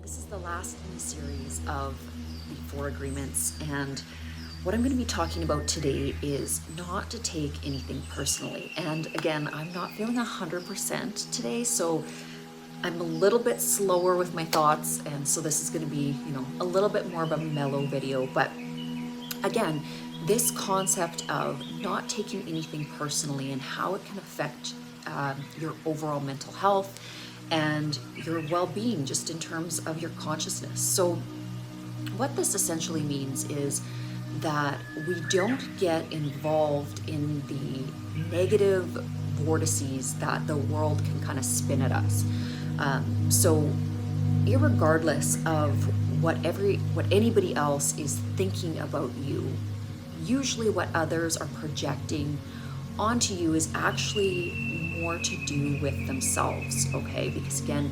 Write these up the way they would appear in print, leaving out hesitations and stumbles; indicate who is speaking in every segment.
Speaker 1: This is the last in the series of the 4 agreements, and what I'm going to be talking about today is not to take anything personally. And again, I'm not feeling 100% today, so I'm a little bit slower with my thoughts, and so this is going to be, a little bit more of a mellow video. But again, this concept of not taking anything personally and how it can affect your overall mental health and your well-being, just in terms of your consciousness. So what this essentially means is that we don't get involved in the negative vortices that the world can kind of spin at us. So irregardless of what anybody else is thinking about you, usually what others are projecting onto you is actually more to do with themselves, okay? Because again,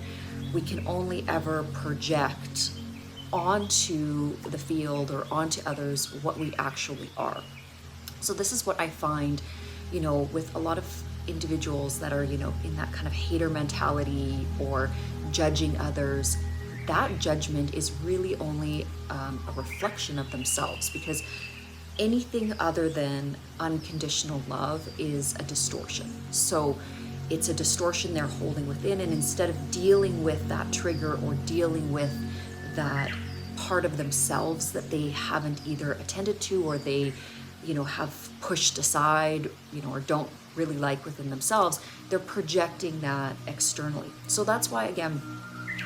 Speaker 1: we can only ever project onto the field or onto others what we actually are. So this is what I find, with a lot of individuals that are, in that kind of hater mentality or judging others. That judgment is really only a reflection of themselves, because anything other than unconditional love is a distortion. So it's a distortion they're holding within, and instead of dealing with that trigger or dealing with that part of themselves that they haven't either attended to or they, have pushed aside, or don't really like within themselves, they're projecting that externally. So that's why, again,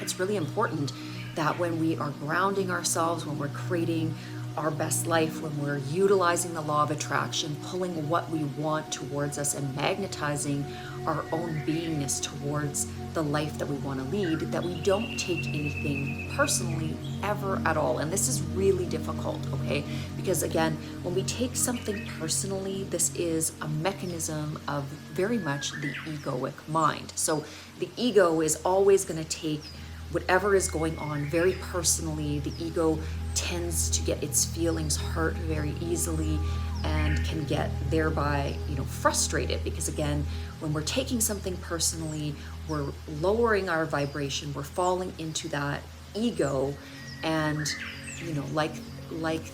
Speaker 1: it's really important that when we are grounding ourselves, when we're creating our best life, when we're utilizing the law of attraction, pulling what we want towards us and magnetizing our own beingness towards the life that we want to lead, that we don't take anything personally ever at all. And this is really difficult, okay? Because again, when we take something personally, this is a mechanism of very much the egoic mind. So the ego is always going to take whatever is going on very personally. The ego tends to get its feelings hurt very easily and can get thereby, frustrated, because again, when we're taking something personally, we're lowering our vibration, we're falling into that ego, and like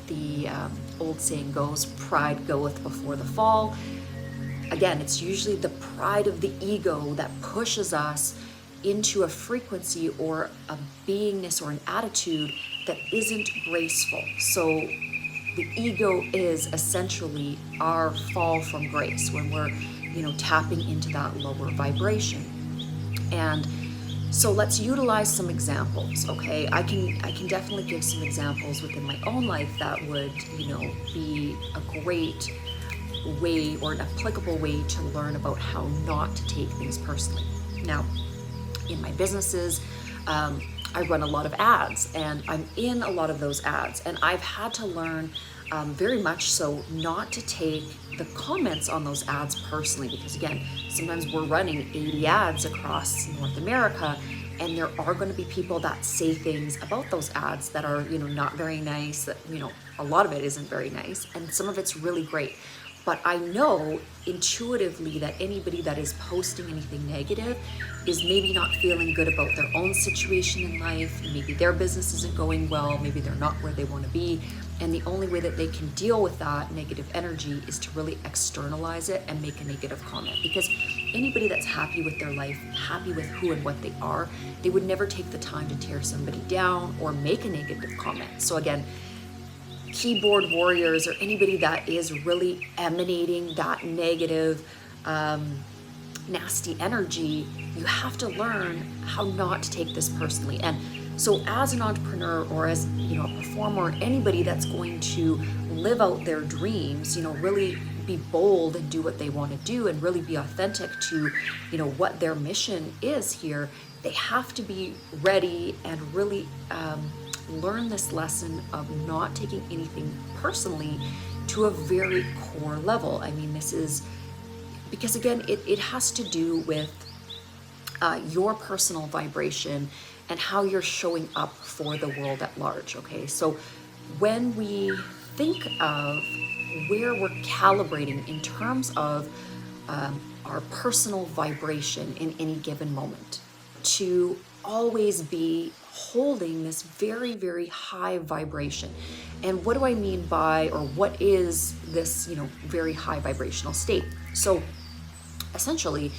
Speaker 1: the old saying goes, pride goeth before the fall. Again, it's usually the pride of the ego that pushes us into a frequency or a beingness or an attitude that isn't graceful. So the ego is essentially our fall from grace when we're, tapping into that lower vibration. And so let's utilize some examples, okay? I can definitely give some examples within my own life that would, be a great way or an applicable way to learn about how not to take things personally. Now, in my businesses, I run a lot of ads, and I'm in a lot of those ads, and I've had to learn very much so not to take the comments on those ads personally, because again, sometimes we're running 80 ads across North America, and there are going to be people that say things about those ads that are, not very nice, that, a lot of it isn't very nice, and some of it's really great. But I know intuitively that anybody that is posting anything negative is maybe not feeling good about their own situation in life. Maybe their business isn't going well. Maybe they're not where they want to be. And the only way that they can deal with that negative energy is to really externalize it and make a negative comment. Because anybody that's happy with their life, happy with who and what they are, they would never take the time to tear somebody down or make a negative comment. So again, keyboard warriors or anybody that is really emanating that negative, nasty energy, you have to learn how not to take this personally. And so as an entrepreneur or as, a performer, or anybody that's going to live out their dreams, really be bold and do what they want to do and really be authentic to, what their mission is here, they have to be ready and really learn this lesson of not taking anything personally to a very core level. I mean, this is because again, it has to do with your personal vibration and how you're showing up for the world at large, okay? So when we think of where we're calibrating in terms of our personal vibration in any given moment to always be holding this very, very high vibration. And what do I mean by, or what is this, very high vibrational state? So essentially,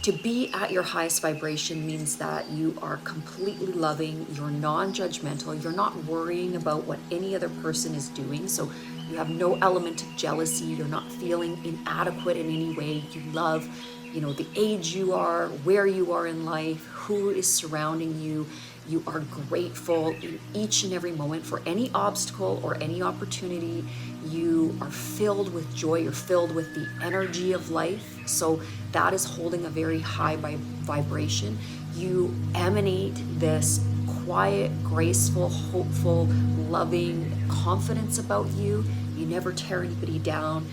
Speaker 1: to be at your highest vibration means that you are completely loving, you're non-judgmental, you're not worrying about what any other person is doing. So you have no element of jealousy, you're not feeling inadequate in any way. You love, the age you are, where you are in life, who is surrounding you. You are grateful in each and every moment for any obstacle or any opportunity. You are filled with joy, you're filled with the energy of life. So that is holding a very high vibration. You emanate this quiet, graceful, hopeful, loving confidence about you. You never tear anybody down.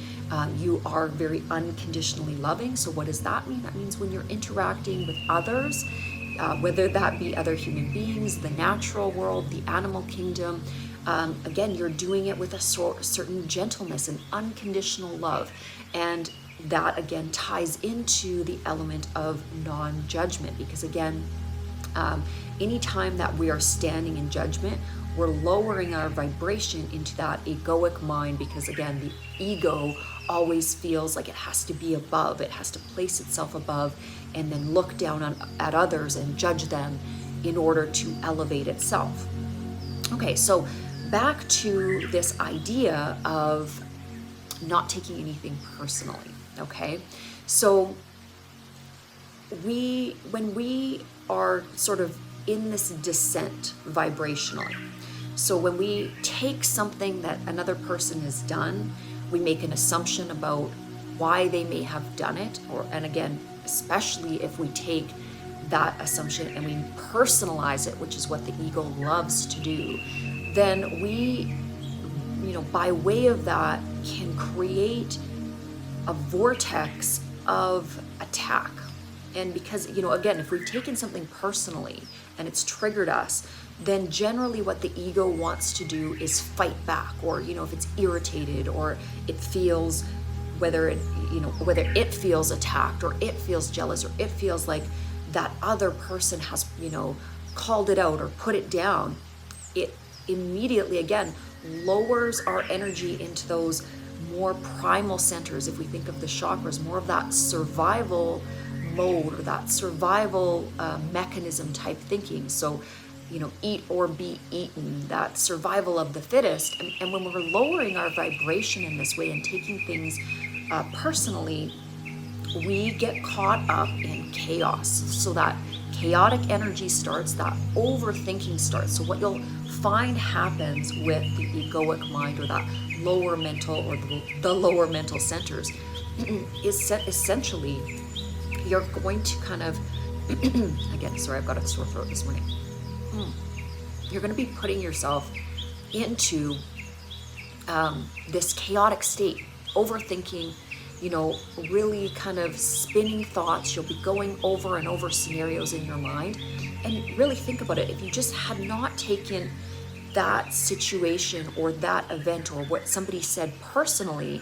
Speaker 1: You are very unconditionally loving. So what does that mean? That means when you're interacting with others, whether that be other human beings, the natural world, the animal kingdom, again, you're doing it with a certain gentleness and unconditional love. And that again ties into the element of non-judgment, because again, anytime that we are standing in judgment, we're lowering our vibration into that egoic mind, because again, the ego always feels like it has to be above, it has to place itself above and then look down at others and judge them in order to elevate itself. Okay, so back to this idea of not taking anything personally. Okay, so when we are sort of in this descent vibrationally, so when we take something that another person has done, we make an assumption about why they may have done it, and again, especially if we take that assumption and we personalize it, which is what the ego loves to do, then we, by way of that, can create a vortex of attack. And because, again, if we've taken something personally and it's triggered us, then generally what the ego wants to do is fight back, or, if it's irritated or it feels, whether it feels attacked or it feels jealous or it feels like that other person has, called it out or put it down, it immediately, again, lowers our energy into those more primal centers. If we think of the chakras, more of that survival mode or that survival mechanism type thinking. So, eat or be eaten, that survival of the fittest. And when we're lowering our vibration in this way and taking things personally, we get caught up in chaos. So that chaotic energy starts, that overthinking starts. So what you'll find happens with the egoic mind, or that lower mental, or the lower mental centers, is essentially you're going to kind of, again, sorry, I've got a sore throat this morning. You're going to be putting yourself into this chaotic state, overthinking, really kind of spinning thoughts. You'll be going over and over scenarios in your mind. And really think about it. If you just had not taken that situation or that event or what somebody said personally,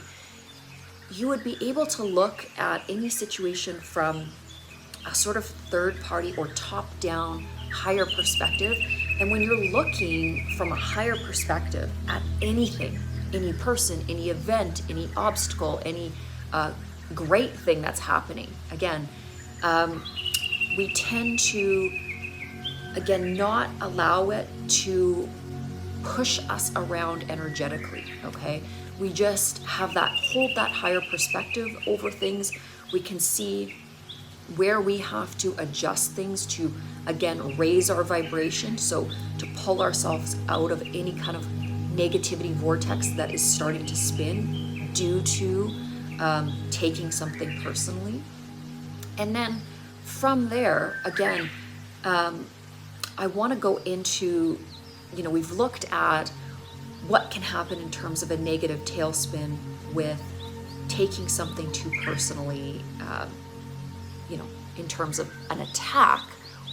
Speaker 1: you would be able to look at any situation from a sort of third party or top down higher perspective. And when you're looking from a higher perspective at anything, any person, any event, any obstacle, any great thing that's happening, again, we tend to, again, not allow it to push us around energetically, okay? We just hold that higher perspective over things. We can see where we have to adjust things to, again, raise our vibration. So to pull ourselves out of any kind of negativity vortex that is starting to spin due to taking something personally. And then from there, again, I want to go into, we've looked at what can happen in terms of a negative tailspin with taking something too personally, in terms of an attack,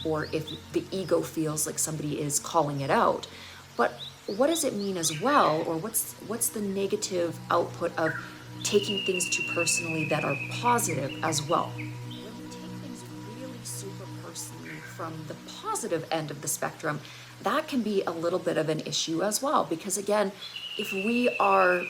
Speaker 1: or if the ego feels like somebody is calling it out. But what does it mean as well, or what's the negative output of taking things too personally that are positive as well? When we take things really super personally from the positive end of the spectrum, that can be a little bit of an issue as well. Because again, if we are,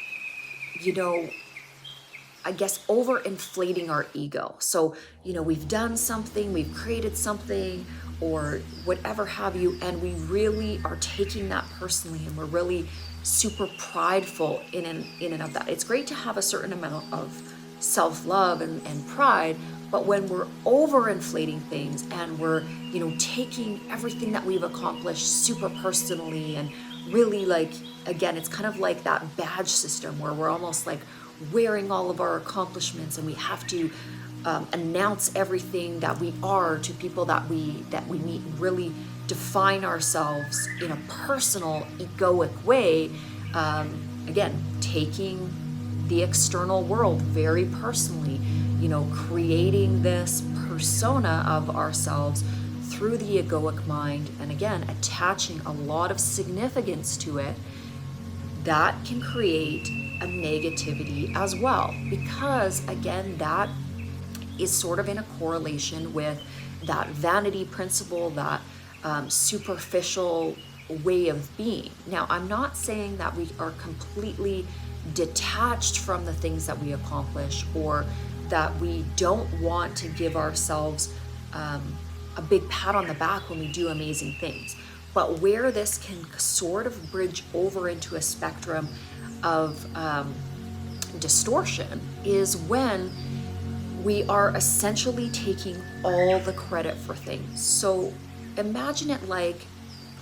Speaker 1: I guess, overinflating our ego. So, we've done something, we've created something, or whatever have you, and we really are taking that personally, and we're really super prideful in and of that. It's great to have a certain amount of self-love and pride, but when we're overinflating things and we're, taking everything that we've accomplished super personally, and really, like, again, it's kind of like that badge system where we're almost like wearing all of our accomplishments, and we have to announce everything that we are to people that we meet, and really define ourselves in a personal, egoic way. Again, taking the external world very personally, creating this persona of ourselves through the egoic mind, and again, attaching a lot of significance to it, that can create a negativity as well, because again, that is sort of in a correlation with that vanity principle, that superficial way of being. Now, I'm not saying that we are completely detached from the things that we accomplish, or that we don't want to give ourselves a big pat on the back when we do amazing things. But where this can sort of bridge over into a spectrum of distortion is when we are essentially taking all the credit for things. So imagine it like,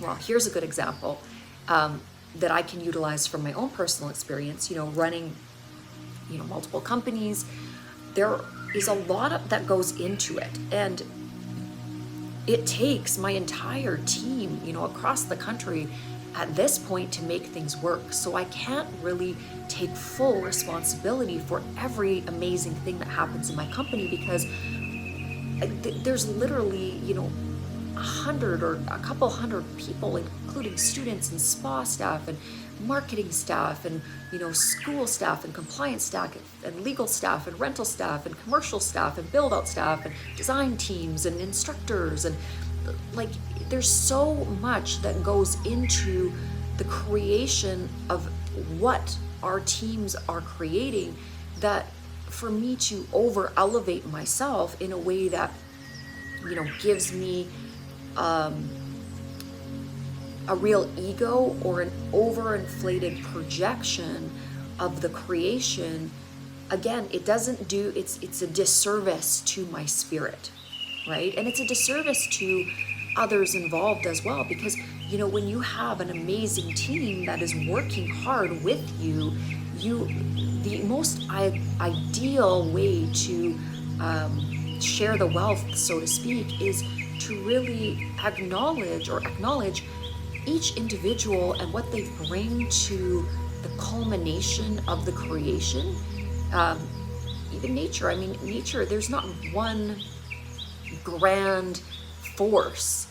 Speaker 1: well, here's a good example that I can utilize from my own personal experience, running, multiple companies. There is a lot that goes into it, and it takes my entire team, across the country at this point to make things work. So I can't really take full responsibility for every amazing thing that happens in my company, because there's literally, 100 or a couple hundred people, including students and spa staff and marketing staff and, school staff and compliance staff and legal staff and rental staff and commercial staff and build out staff and design teams and instructors. And like, there's so much that goes into the creation of what our teams are creating, that for me to over elevate myself in a way that, gives me a real ego or an overinflated projection of the creation, again, it's a disservice to my spirit, right? And it's a disservice to others involved as well, because when you have an amazing team that is working hard with you, the most ideal way to share the wealth, so to speak, is to really acknowledge each individual and what they bring to the culmination of the creation. Even nature, nature, there's not one grand force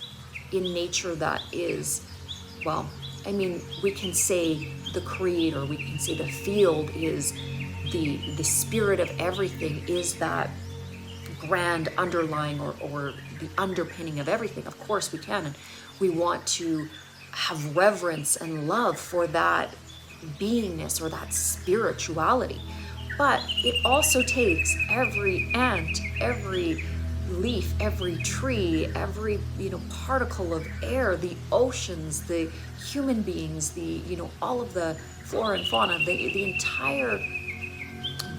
Speaker 1: in nature that is, we can say the creator, we can say the field is the spirit of everything, is that grand underlying or the underpinning of everything. Of course we can, and we want to have reverence and love for that beingness or that spirituality. But it also takes every ant, every leaf, every tree, every particle of air, the oceans, the human beings, the all of the flora and fauna, the entire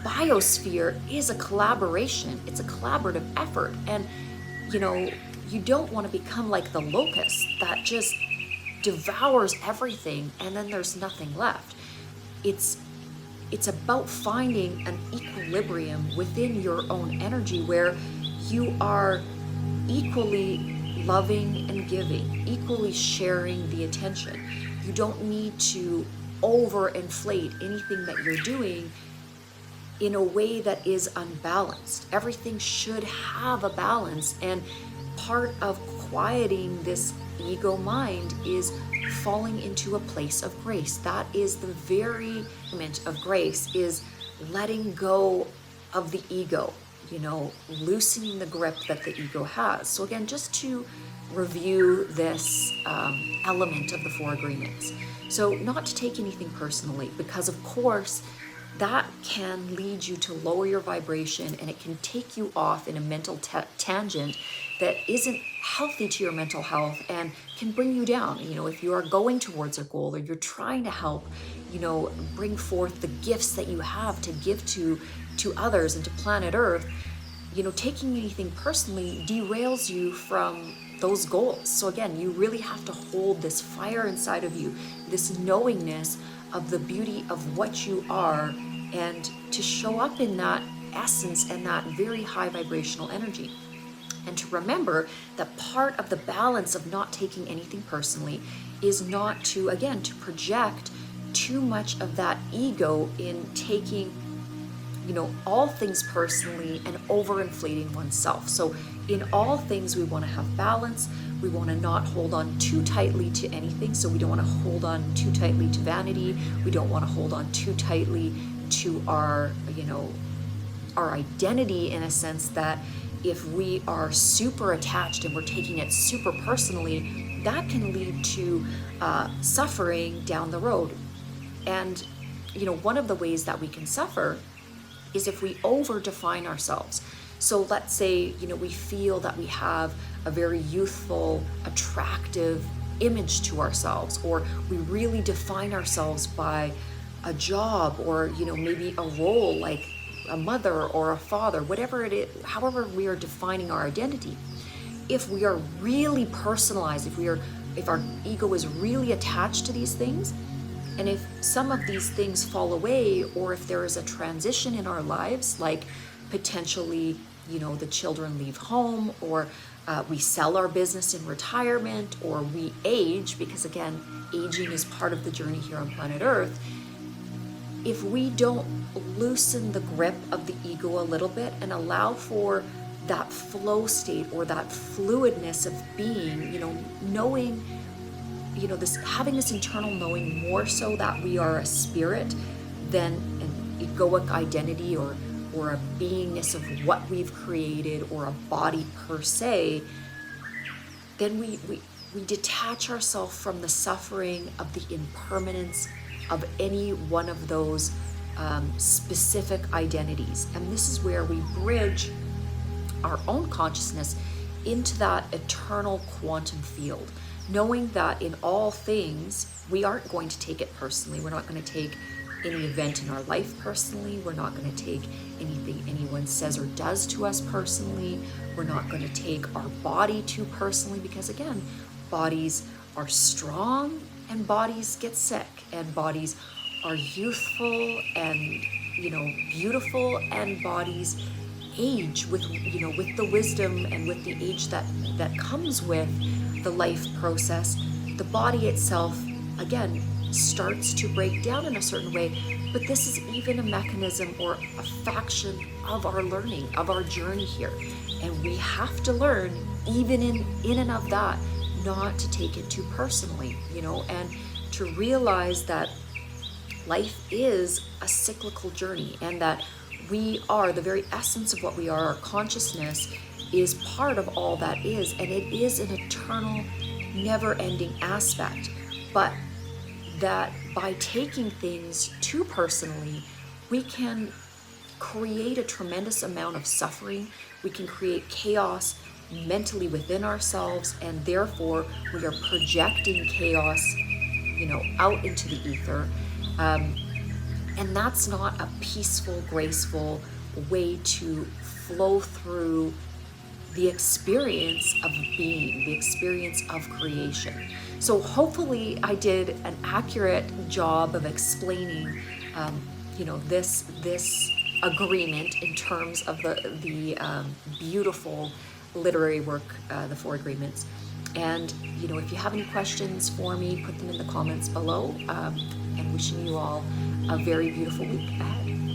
Speaker 1: biosphere is a collaboration. It's a collaborative effort. And you don't want to become like the locust that just devours everything and then there's nothing left. It's about finding an equilibrium within your own energy where you are equally loving and giving, equally sharing the attention. You don't need to overinflate anything that you're doing in a way that is unbalanced. Everything should have a balance, and part of quieting this ego mind is falling into a place of grace. That is the very element of grace, is letting go of the ego, loosening the grip that the ego has. So again, just to review this element of the four agreements. So not to take anything personally, because of course that can lead you to lower your vibration, and it can take you off in a mental tangent that isn't healthy to your mental health and can bring you down. If you are going towards a goal, or you're trying to help, bring forth the gifts that you have to give to others and to planet Earth, taking anything personally derails you from those goals. So again, you really have to hold this fire inside of you, this knowingness of the beauty of what you are, and to show up in that essence and that very high vibrational energy. And to remember that part of the balance of not taking anything personally is not to, again, to project too much of that ego in taking all things personally and overinflating oneself. So in all things, we want to have balance. We want to not hold on too tightly to anything. So we don't want to hold on too tightly to vanity. We don't want to hold on too tightly to our, our identity, in a sense that if we are super attached and we're taking it super personally, that can lead to suffering down the road. And, one of the ways that we can suffer is if we over-define ourselves. So let's say, we feel that we have a very youthful, attractive image to ourselves, or we really define ourselves by a job, or, maybe a role like a mother or a father, whatever it is, however we are defining our identity. If we are really personalized, if our ego is really attached to these things, and if some of these things fall away, or if there is a transition in our lives, like potentially, the children leave home, or we sell our business in retirement, or we age, because again, aging is part of the journey here on planet Earth. If we don't loosen the grip of the ego a little bit and allow for that flow state, or that fluidness of being, knowing, having this internal knowing, more so that we are a spirit than an egoic identity, or a beingness of what we've created, or a body per se, then we detach ourselves from the suffering of the impermanence of any one of those specific identities. And this is where we bridge our own consciousness into that eternal quantum field, knowing that in all things, we aren't going to take it personally. We're not going to take any event in our life personally. We're not going to take anything anyone says or does to us personally. We're not going to take our body too personally, because again, bodies are strong and bodies get sick, and bodies are youthful and beautiful, and bodies age with with the wisdom and with the age that comes with the life process. The body itself, again, starts to break down in a certain way, but this is even a mechanism or a faction of our learning, of our journey here. And we have to learn, even in and of that, not to take it too personally, and to realize that life is a cyclical journey, and that we are the very essence of what we are. Our consciousness is part of all that is, and it is an eternal, never-ending aspect. But that by taking things too personally, we can create a tremendous amount of suffering. We can create chaos mentally within ourselves, and therefore we are projecting chaos, out into the ether. And that's not a peaceful, graceful way to flow through the experience of being, the experience of creation. So hopefully I did an accurate job of explaining, this agreement in terms of the beautiful literary work, the Four Agreements. And if you have any questions for me, put them in the comments below. And wishing you all a very beautiful week ahead.